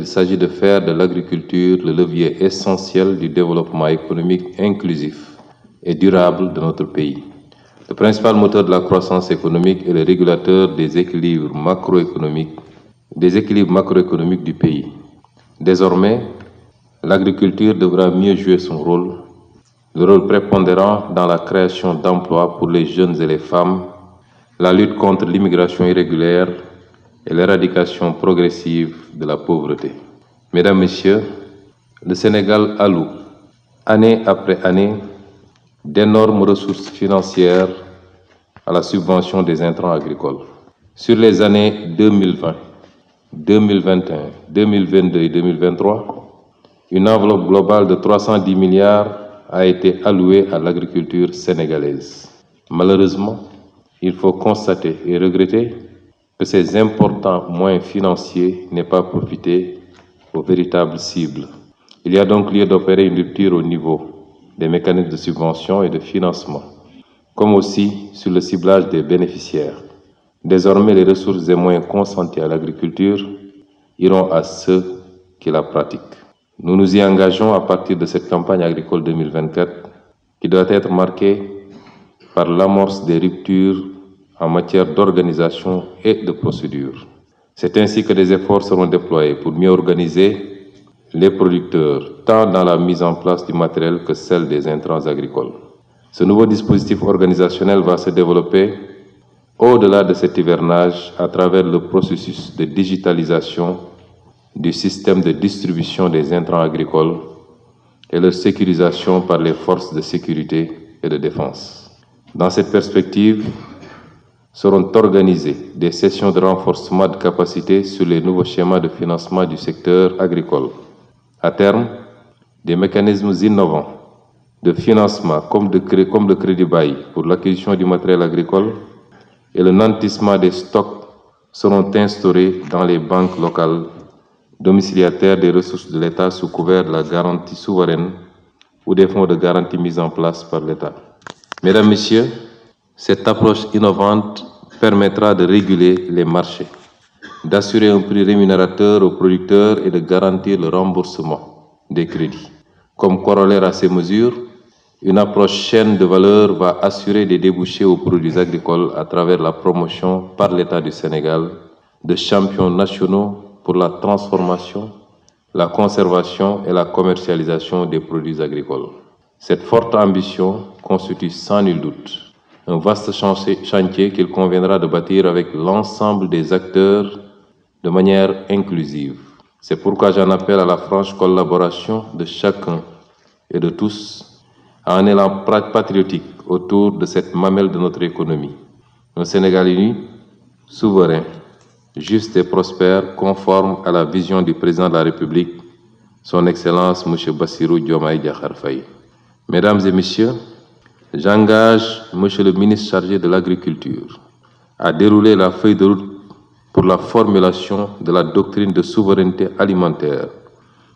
il s'agit de faire de l'agriculture le levier essentiel du développement économique inclusif et durable de notre pays. Le principal moteur de la croissance économique est le régulateur des équilibres macroéconomiques du pays. Désormais, l'agriculture devra mieux jouer son rôle, le rôle prépondérant dans la création d'emplois pour les jeunes et les femmes, la lutte contre l'immigration irrégulière et l'éradication progressive de la pauvreté. Mesdames, Messieurs, le Sénégal alloue, année après année, d'énormes ressources financières à la subvention des intrants agricoles. Sur les années 2020, 2021, 2022 et 2023, une enveloppe globale de 310 milliards a été allouée à l'agriculture sénégalaise. Malheureusement, il faut constater et regretter que ces importants moyens financiers n'aient pas profité aux véritables cibles. Il y a donc lieu d'opérer une rupture au niveau des mécanismes de subvention et de financement, comme aussi sur le ciblage des bénéficiaires. Désormais, les ressources et moyens consentis à l'agriculture iront à ceux qui la pratiquent. Nous nous y engageons à partir de cette campagne agricole 2024 qui doit être marquée par l'amorce des ruptures en matière d'organisation et de procédure. C'est ainsi que des efforts seront déployés pour mieux organiser les producteurs, tant dans la mise en place du matériel que celle des intrants agricoles. Ce nouveau dispositif organisationnel va se développer au-delà de cet hivernage à travers le processus de digitalisation du système de distribution des intrants agricoles et leur sécurisation par les forces de sécurité et de défense. Dans cette perspective, seront organisées des sessions de renforcement de capacité sur les nouveaux schémas de financement du secteur agricole. À terme, des mécanismes innovants de financement comme le crédit bail pour l'acquisition du matériel agricole et le nantissement des stocks seront instaurés dans les banques locales domiciliataires des ressources de l'État sous couvert de la garantie souveraine ou des fonds de garantie mis en place par l'État. Mesdames, Messieurs, cette approche innovante permettra de réguler les marchés, d'assurer un prix rémunérateur aux producteurs et de garantir le remboursement des crédits. Comme corollaire à ces mesures, une approche chaîne de valeur va assurer des débouchés aux produits agricoles à travers la promotion par l'État du Sénégal de champions nationaux pour la transformation, la conservation et la commercialisation des produits agricoles. Cette forte ambition constitue sans nul doute un vaste chantier qu'il conviendra de bâtir avec l'ensemble des acteurs de manière inclusive. C'est pourquoi j'en appelle à la franche collaboration de chacun et de tous à un élan patriotique autour de cette mamelle de notre économie. Un Sénégal uni, souverain, juste et prospère, conforme à la vision du président de la République, son Excellence M. Bassirou Diomaye Diakhar Faye. Mesdames et Messieurs, j'engage M. le ministre chargé de l'Agriculture à dérouler la feuille de route pour la formulation de la doctrine de souveraineté alimentaire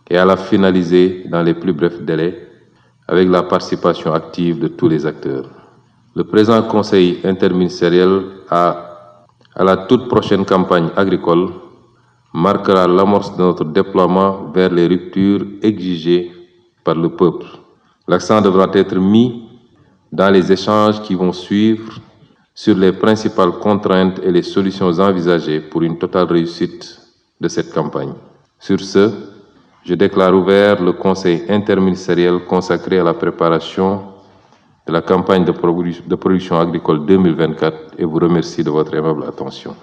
et à la finaliser dans les plus brefs délais avec la participation active de tous les acteurs. Le présent Conseil interministériel à la toute prochaine campagne agricole marquera l'amorce de notre déploiement vers les ruptures exigées par le peuple. L'accent devra être mis dans les échanges qui vont suivre sur les principales contraintes et les solutions envisagées pour une totale réussite de cette campagne. Sur ce, je déclare ouvert le Conseil interministériel consacré à la préparation de la campagne de production agricole 2024 et vous remercie de votre aimable attention.